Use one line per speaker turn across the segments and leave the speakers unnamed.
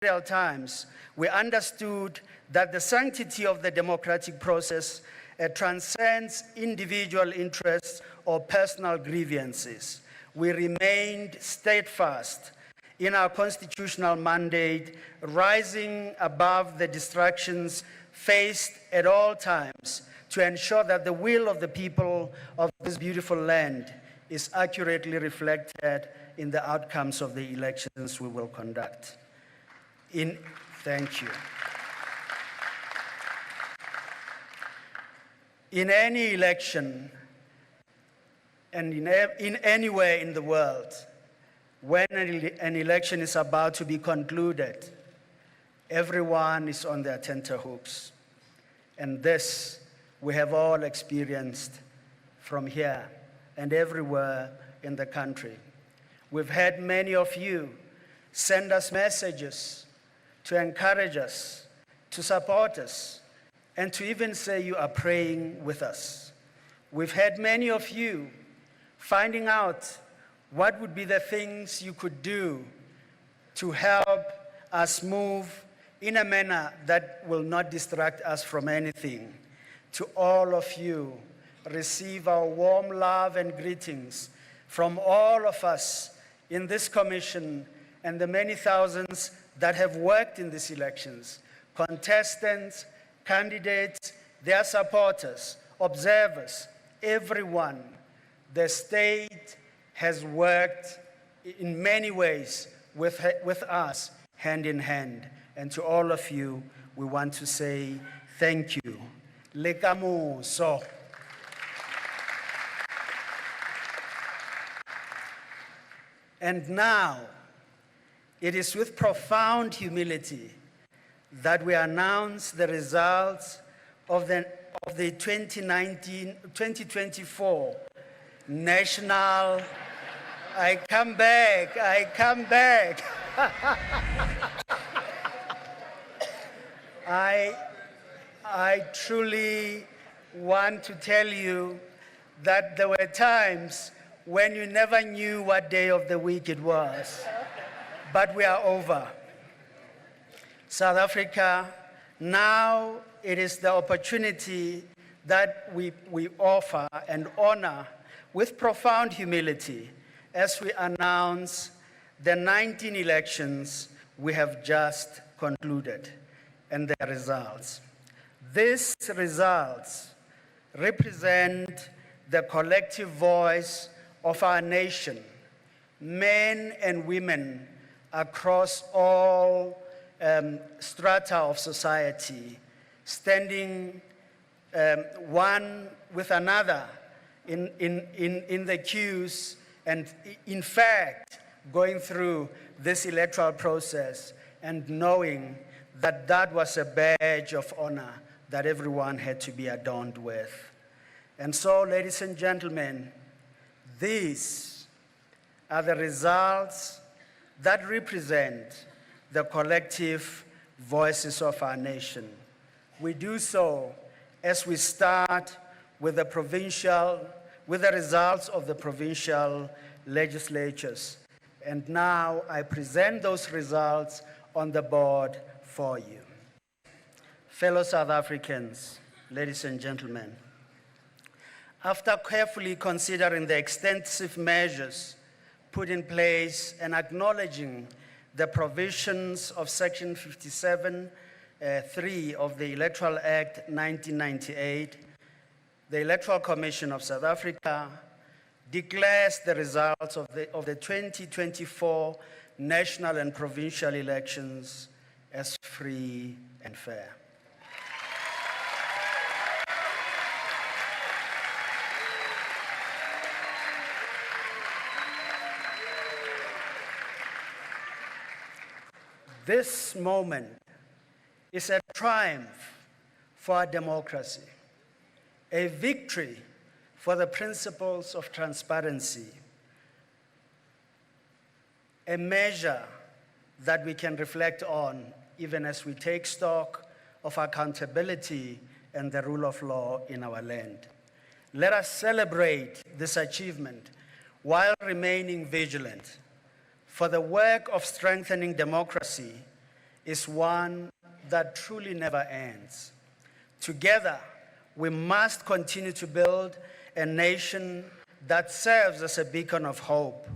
colonial times, we understood that the sanctity of the democratic process transcends individual interests or personal grievances. We remained steadfast in our constitutional mandate, rising above the distractions faced at all times to ensure that the will of the people of this beautiful land is accurately reflected in the outcomes of the elections we will conduct. Thank you. In any election, and in anywhere in the world, when an election is about to be concluded, everyone is on their tenterhooks. And this we have all experienced from here and everywhere in the country. We've had many of you send us messages to encourage us, to support us, and to even say you are praying with us. We've had many of you finding out what would be the things you could do to help us move in a manner that will not distract us from anything. To all of you, receive our warm love and greetings from all of us in this commission and the many thousands that have worked in these elections, contestants, candidates, their supporters, observers, everyone. The state has worked in many ways with us, hand in hand. And to all of you, we want to say thank you. Lekamuso. And now, it is with profound humility that we announce the results of the 2024 National. I come back. I truly want to tell you that there were times when you never knew what day of the week it was. But we are over. South Africa, now it is the opportunity that we offer and honor with profound humility as we announce the 19 elections we have just concluded and their results. These results represent the collective voice of our nation, men and women across all strata of society, standing one with another in the queues, and in fact, going through this electoral process and knowing that that was a badge of honor that everyone had to be adorned with. And so, ladies and gentlemen, these are the results that represent the collective voices of our nation. We do so as we start with the results of the provincial legislatures. And now I present those results on the board for you. Fellow South Africans, ladies and gentlemen, after carefully considering the extensive measures put in place and acknowledging the provisions of Section 57(3) of the Electoral Act 1998, the Electoral Commission of South Africa declares the results of the 2024 national and provincial elections as free and fair. This moment is a triumph for our democracy, a victory for the principles of transparency, a measure that we can reflect on even as we take stock of accountability and the rule of law in our land. Let us celebrate this achievement while remaining vigilant for the work of strengthening democracy is one that truly never ends. Together, we must continue to build a nation that serves as a beacon of hope,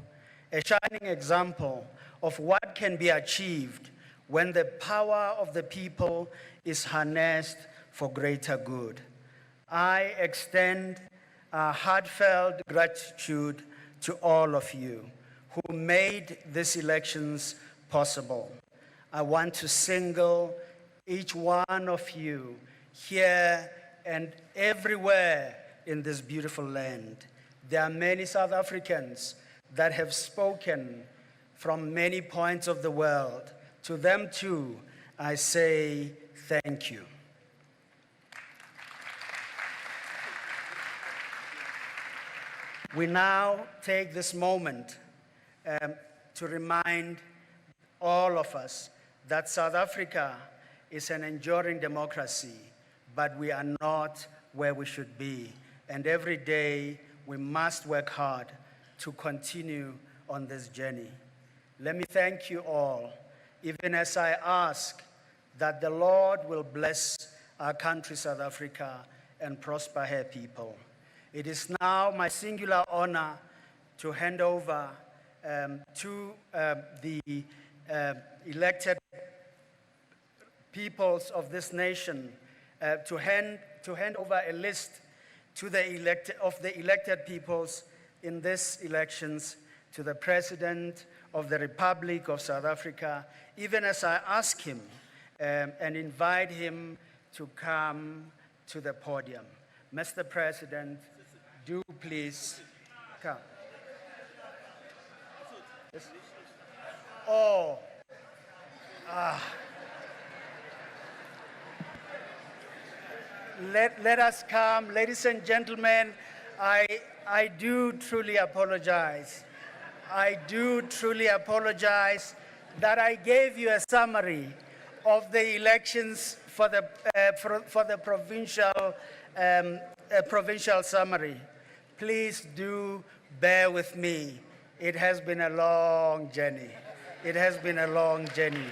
a shining example of what can be achieved when the power of the people is harnessed for greater good. I extend heartfelt gratitude to all of you who made these elections possible. I want to single each one of you here and everywhere in this beautiful land. There are many South Africans that have spoken from many points of the world. To them too, I say thank you. We now take this moment to remind all of us that South Africa is an enduring democracy, but we are not where we should be. And every day, we must work hard to continue on this journey. Let me thank you all, even as I ask that the Lord will bless our country, South Africa, and prosper her people. It is now my singular honor to hand over to the elected peoples of this nation, to hand over a list to the elected peoples in these elections, to the President of the Republic of South Africa, even as I ask him and invite him to come to the podium. Mr. President, do please come. Yes. Oh, Let us come. Ladies and gentlemen, I do truly apologize. I do truly apologize that I gave you a summary of the elections for the provincial summary. Please do bear with me. It has been a long journey. It has been a long journey.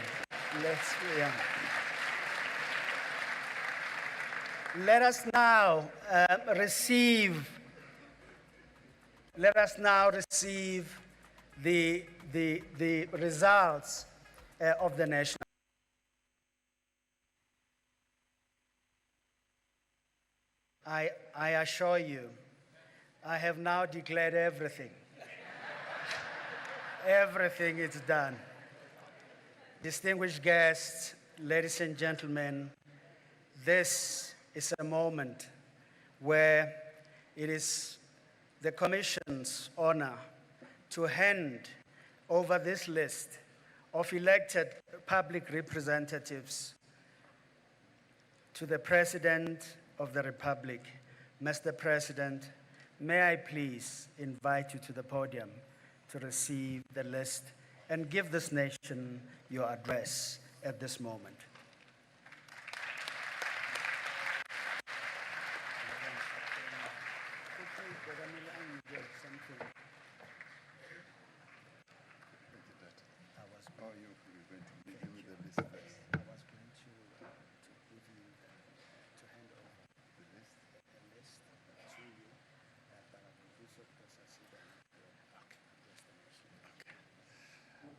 Let us now receive the results of the national. I assure you, I have now declared everything. Everything is done. Distinguished guests, ladies and gentlemen, this is a moment where it is the Commission's honor to hand over this list of elected public representatives to the President of the Republic. Mr. President, may I please invite you to the podium to receive the list and give this nation your address at this moment.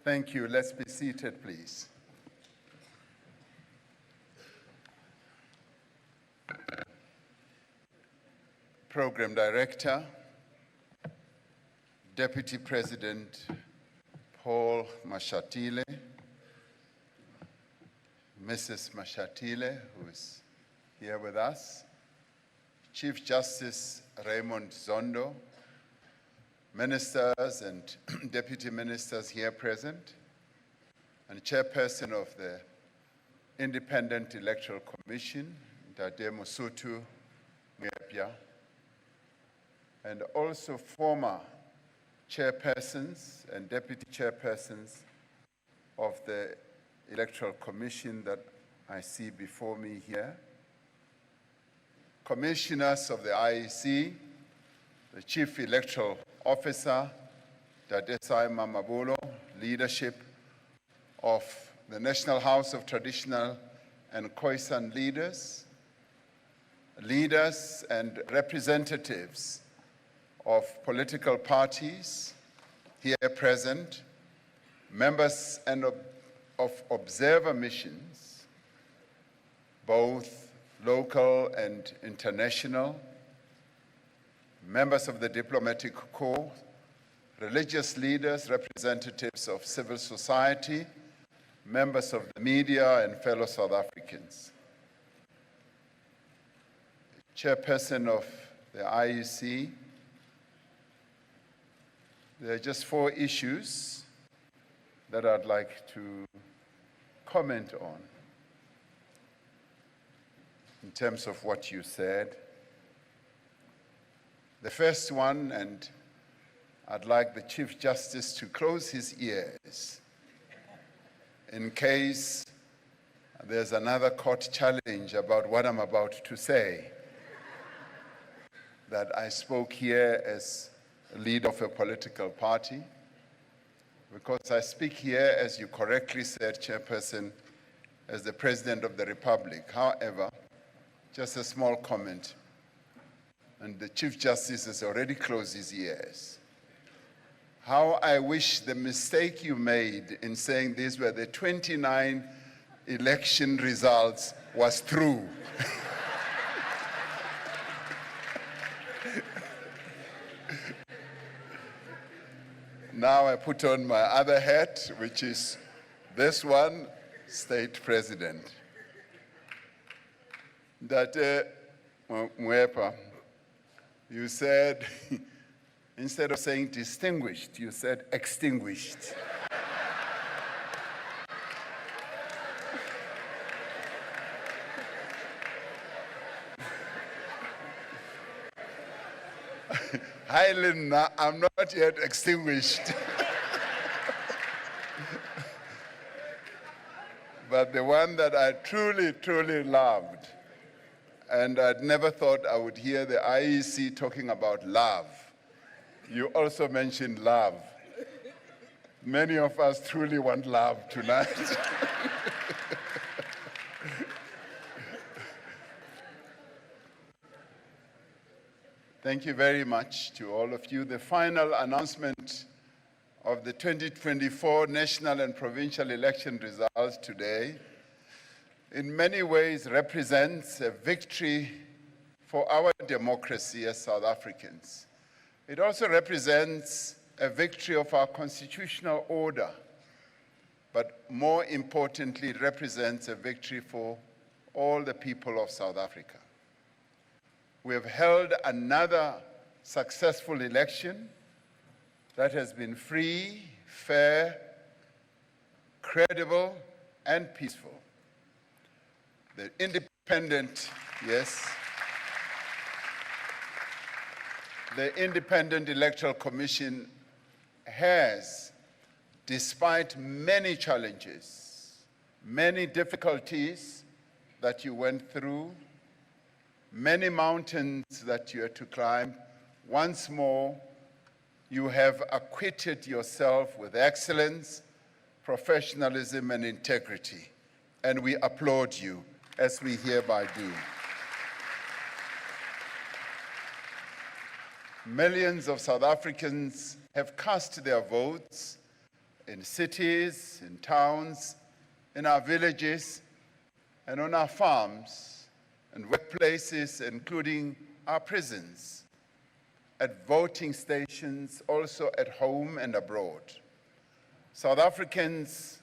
Thank you. Let's be seated, please. Program Director, Deputy President Paul Mashatile, Mrs. Mashatile, who is here with us, Chief Justice Raymond Zondo, ministers and deputy ministers here present, and chairperson of the Independent Electoral Commission, Dade Mosotho Moepya, and also former chairpersons and deputy chairpersons of the Electoral Commission that I see before me here, commissioners of the IEC, the Chief Electoral Officer, Dadesai Mamabolo, leadership of the National House of Traditional and Khoisan leaders, leaders and representatives of political parties here present, members and of observer missions, both local and international, members of the diplomatic corps, religious leaders, representatives of civil society, members of the media, and fellow South Africans. Chairperson of the IEC, there are just 4 issues that I'd like to comment on in terms of what you said. The first one, and I'd like the Chief Justice to close his ears in case there's another court challenge about what I'm about to say, that I spoke here as a leader of a political party, because I speak here, as you correctly said, Chairperson, as the President of the Republic. However, just a small comment, and the Chief Justice has already closed his ears. How I wish the mistake you made in saying these were the 29 election results was true. Now I put on my other hat, which is this one, State President. That Mwepa, you said, instead of saying distinguished, you said extinguished. Hi, Linda, I'm not yet extinguished. But the one that I truly, truly loved, and I'd never thought I would hear the IEC talking about love. You also mentioned love. Many of us truly want love tonight. Thank you very much to all of you. The final announcement of the 2024 national and provincial election results today in many ways represents a victory for our democracy as South Africans. It also represents a victory of our constitutional order, but more importantly, it represents a victory for all the people of South Africa. We have held another successful election that has been free, fair, credible, and peaceful. The independent, yes, the Independent Electoral Commission has, despite many challenges, many difficulties that you went through, many mountains that you had to climb, once more, you have acquitted yourself with excellence, professionalism, and integrity. And we applaud you, as we hereby do. Millions of South Africans have cast their votes in cities, in towns, in our villages, and on our farms, and workplaces, including our prisons, at voting stations, also at home and abroad. South Africans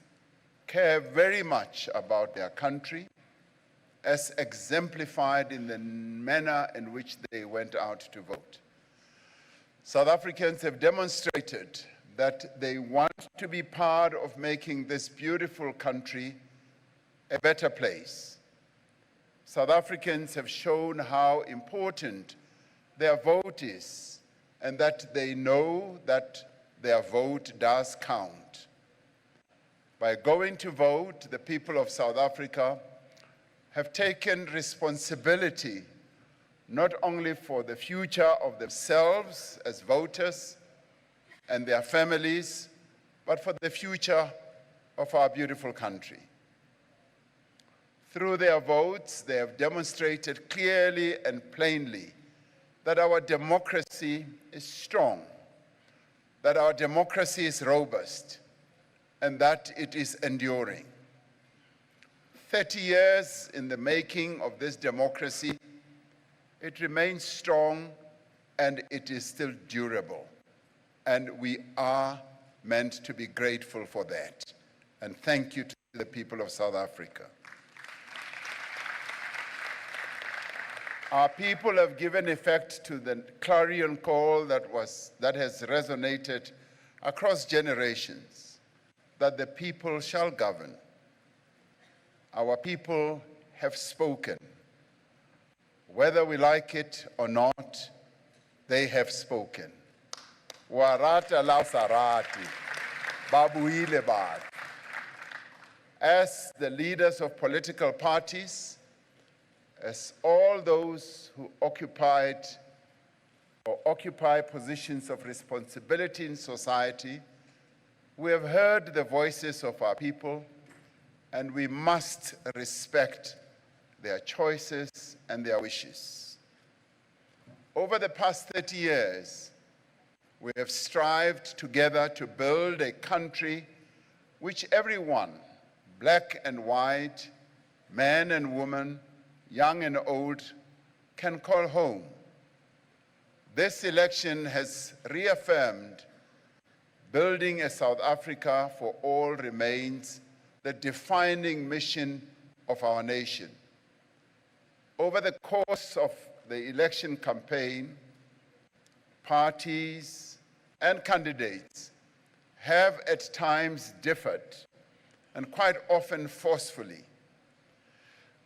care very much about their country, as exemplified in the manner in which they went out to vote. South Africans have demonstrated that they want to be part of making this beautiful country a better place. South Africans have shown how important their vote is, and that they know that their vote does count. By going to vote, the people of South Africa have taken responsibility not only for the future of themselves as voters and their families, but for the future of our beautiful country. Through their votes, they have demonstrated clearly and plainly that our democracy is strong, that our democracy is robust, and that it is enduring. 30 years in the making of this democracy, it remains strong and it is still durable. And we are meant to be grateful for that. And thank you to the people of South Africa. Our people have given effect to the clarion call that has resonated across generations, that the people shall govern. Our people have spoken. Whether we like it or not, they have spoken. Warata la sarati, babuile bad. As the leaders of political parties, as all those who occupy positions of responsibility in society, we have heard the voices of our people, and we must respect their choices and their wishes. Over the past 30 years, we have strived together to build a country which everyone, black and white, man and woman, young and old, can call home. This election has reaffirmed building a South Africa for all remains the defining mission of our nation. Over the course of the election campaign, parties and candidates have at times differed, and quite often forcefully.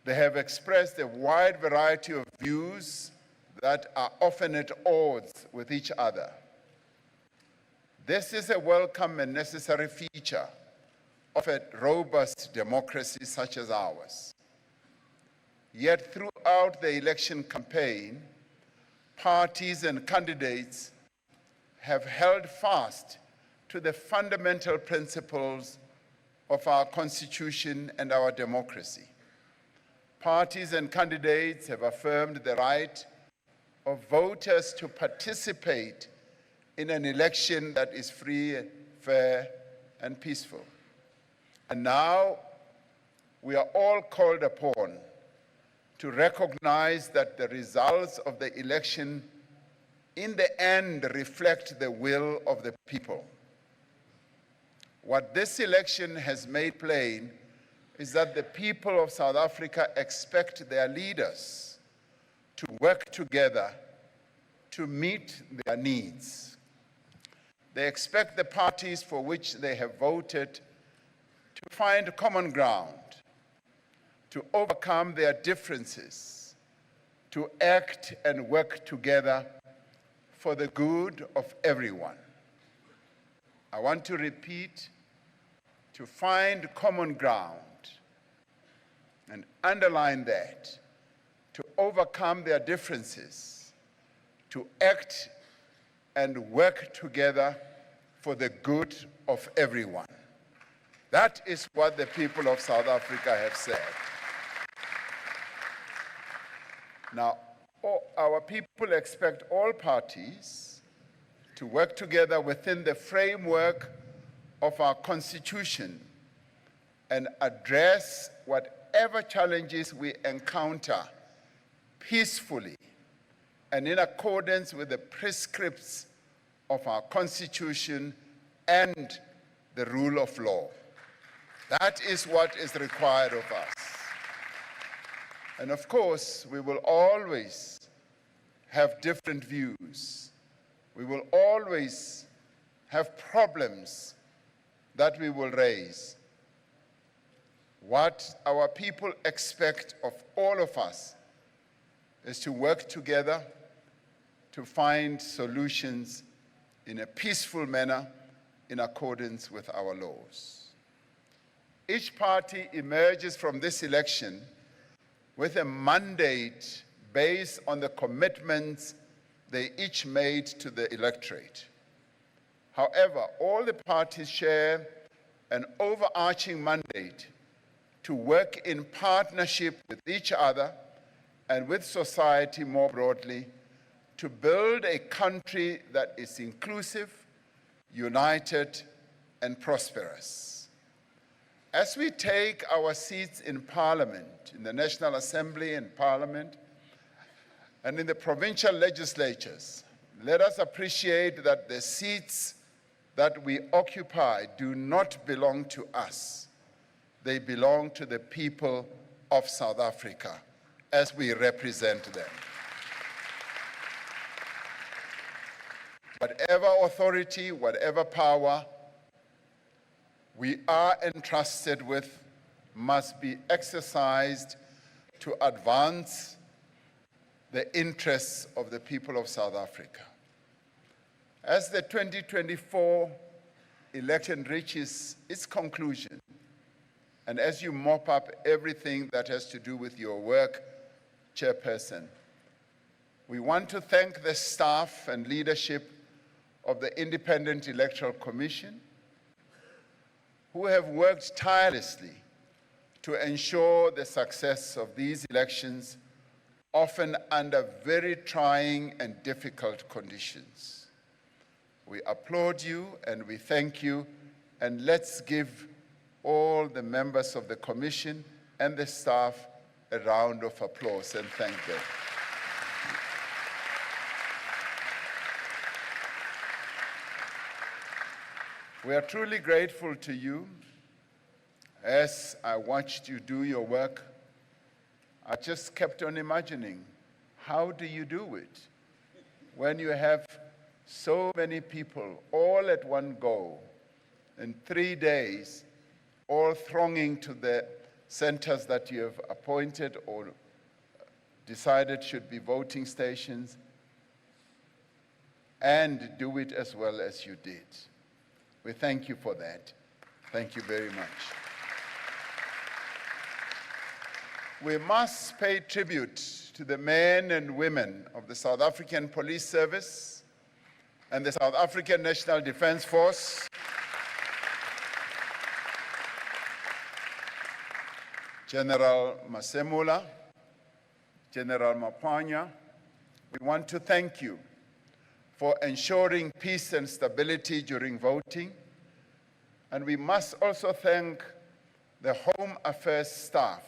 They have expressed a wide variety of views that are often at odds with each other. This is a welcome and necessary feature of a robust democracy such as ours. Yet throughout the election campaign, parties and candidates have held fast to the fundamental principles of our Constitution and our democracy. Parties and candidates have affirmed the right of voters to participate in an election that is free, fair, and peaceful. And now we are all called upon to recognize that the results of the election in the end reflect the will of the people. What this election has made plain is that the people of South Africa expect their leaders to work together to meet their needs. They expect the parties for which they have voted to find common ground, to overcome their differences, to act and work together for the good of everyone. I want to repeat, to find common ground, and underline that, to overcome their differences, to act and work together for the good of everyone. That is what the people of South Africa have said. Now, our people expect all parties to work together within the framework of our Constitution and address whatever challenges we encounter peacefully and in accordance with the prescripts of our Constitution and the rule of law. That is what is required of us. And of course, we will always have different views. We will always have problems that we will raise. What our people expect of all of us is to work together to find solutions in a peaceful manner in accordance with our laws. Each party emerges from this election with a mandate based on the commitments they each made to the electorate. However, all the parties share an overarching mandate to work in partnership with each other and with society more broadly to build a country that is inclusive, united, and prosperous. As we take our seats in Parliament, in the National Assembly and Parliament, and in the provincial legislatures, let us appreciate that the seats that we occupy do not belong to us. They belong to the people of South Africa as we represent them. Whatever authority, whatever power we are entrusted with must be exercised to advance the interests of the people of South Africa. As the 2024 election reaches its conclusion, and as you mop up everything that has to do with your work, Chairperson, we want to thank the staff and leadership of the Independent Electoral Commission, who have worked tirelessly to ensure the success of these elections, often under very trying and difficult conditions. We applaud you and we thank you, and let's give all the members of the Commission and the staff a round of applause and thank them. We are truly grateful to you. As I watched you do your work, I just kept on imagining, how do you do it when you have so many people all at one go in 3 days, all thronging to the centers that you have appointed or decided should be voting stations, and do it as well as you did. We thank you for that. Thank you very much. We must pay tribute to the men and women of the South African Police Service and the South African National Defence Force, General Masemula, General Mapanya. We want to thank you for ensuring peace and stability during voting. And we must also thank the Home Affairs staff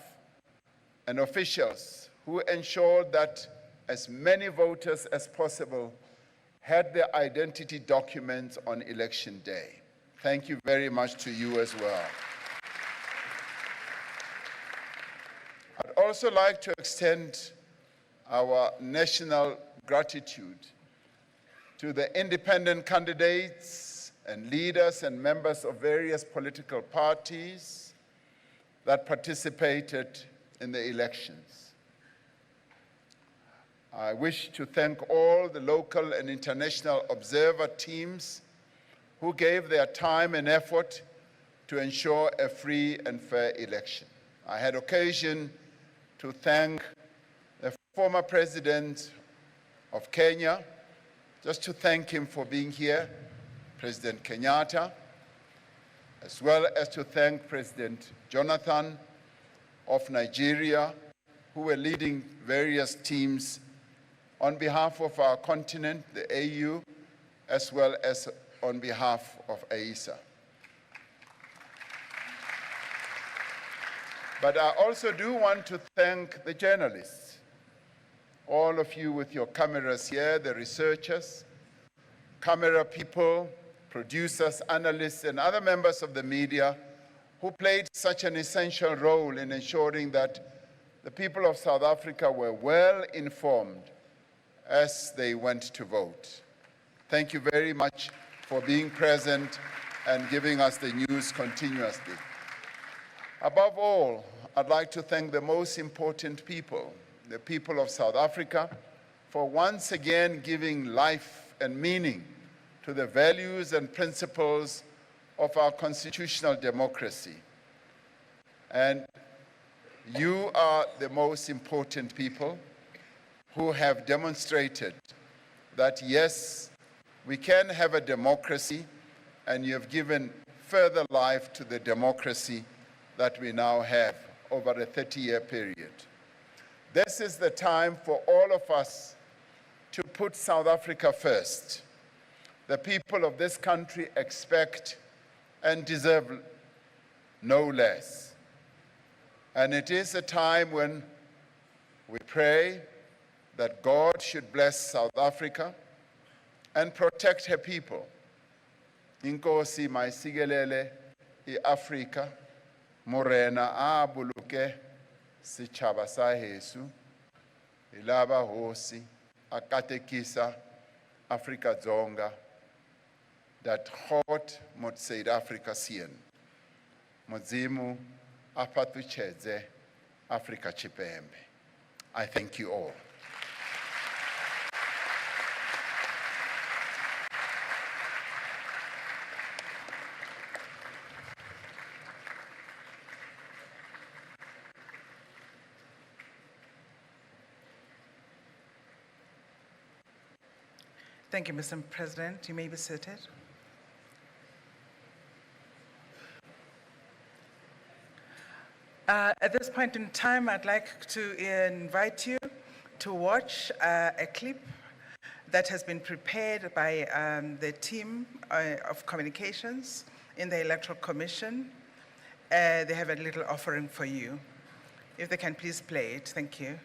and officials who ensured that as many voters as possible had their identity documents on election day. Thank you very much to you as well. I'd also like to extend our national gratitude to the independent candidates and leaders and members of various political parties that participated in the elections. I wish to thank all the local and international observer teams who gave their time and effort to ensure a free and fair election. I had occasion to thank the former president of Kenya, just to thank him for being here, President Kenyatta, as well as to thank President Jonathan of Nigeria, who were leading various teams on behalf of our continent, the AU, as well as on behalf of AISA. But I also do want to thank the journalists, all of you with your cameras here, the researchers, camera people, producers, analysts, and other members of the media who played such an essential role in ensuring that the people of South Africa were well informed as they went to vote. Thank you very much for being present and giving us the news continuously. Above all, I'd like to thank the most important people, the people of South Africa, for once again giving life and meaning to the values and principles of our constitutional democracy. And you are the most important people who have demonstrated that, yes, we can have a democracy, and you have given further life to the democracy that we now have over a 30-year period. This is the time for all of us to put South Africa first. The people of this country expect and deserve no less. And it is a time when we pray that God should bless South Africa and protect her people. Inkosi maisigelele i-Afrika, morena abuluke sichaba sa hesu, ilaba hosi, akatekisa Afrika zonga, that hot mot South Africa sien. Modzimu apatucheze Afrika chipembe. I thank you all.
Thank you, Mr. President. You may be seated. At this point in time, I'd like to invite you to watch a clip that has been prepared by the team of communications in the Electoral Commission. They have a little offering for you. If they can please play it, thank you.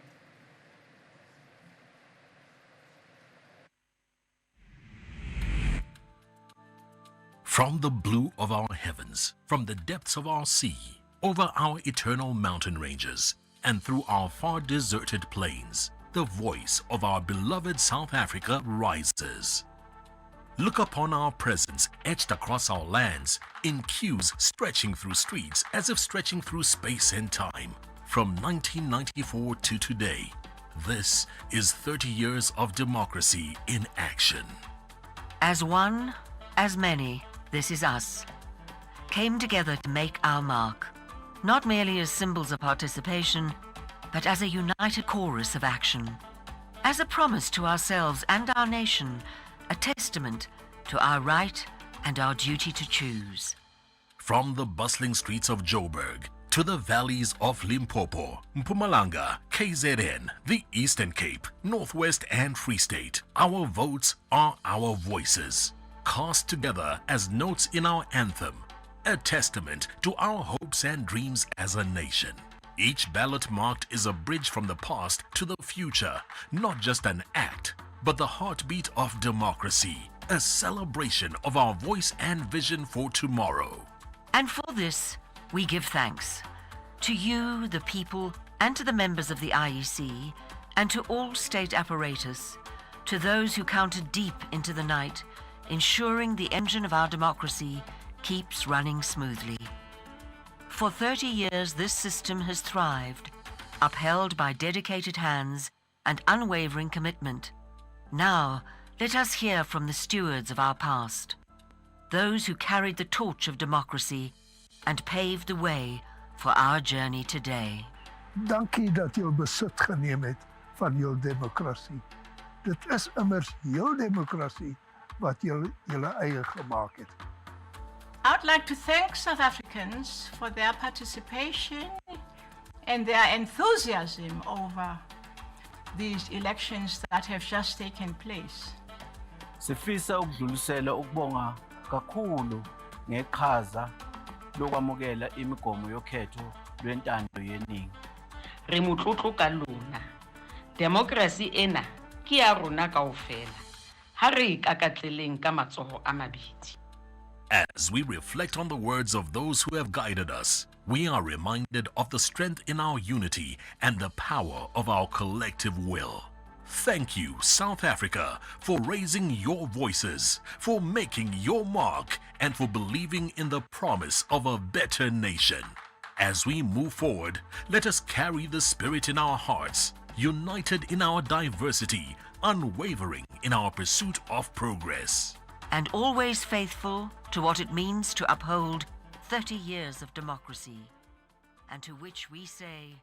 From the blue of our heavens, from the depths of our sea, over our eternal mountain ranges, and through our far deserted plains, the voice of our beloved South Africa rises. Look upon our presence etched across our lands, in queues stretching through streets as if stretching through space and time. From 1994 to today, this is 30 years of democracy in action.
As one, as many, this is us, came together to make our mark, not merely as symbols of participation, but as a united chorus of action, as a promise to ourselves and our nation, a testament to our right and our duty to choose.
From the bustling streets of Joburg to the valleys of Limpopo, Mpumalanga, KZN, the Eastern Cape, Northwest and Free State, our votes are our voices, cast together as notes in our anthem, a testament to our hopes and dreams as a nation. Each ballot marked is a bridge from the past to the future, not just an act, but the heartbeat of democracy, a celebration of our voice and vision for tomorrow.
And for this, we give thanks to you, the people, and to the members of the IEC, and to all state apparatus, to those who counted deep into the night, ensuring the engine of our democracy keeps running smoothly. For 30 years, this system has thrived, upheld by dedicated hands and unwavering commitment. Now, let us hear from the stewards of our past, those who carried the torch of democracy and paved the way for our journey today.
Dankie dat jy besit geneem het van jou demokrasie. Dit is immers jou demokrasie wat julle eie gemaak het.
I would like to thank South Africans for their participation and their enthusiasm over these elections that have just taken place.
Sifisa ukudlulisela ukubonga kakhulu ngeqhaza lokwamukela imigomo yokhetho lwentando yeningi.
Re motlotlo ka lona. Democracy ena ke ya rona kaofela. Ha re ikakatleleng ka matsoho a mabedi.
As we reflect on the words of those who have guided us, we are reminded of the strength in our unity and the power of our collective will. Thank you, South Africa, for raising your voices, for making your mark, and for believing in the promise of a better nation. As we move forward, let us carry the spirit in our hearts, united in our diversity, unwavering in our pursuit of progress.
And always faithful to what it means to uphold 30 years of democracy, and to which we say...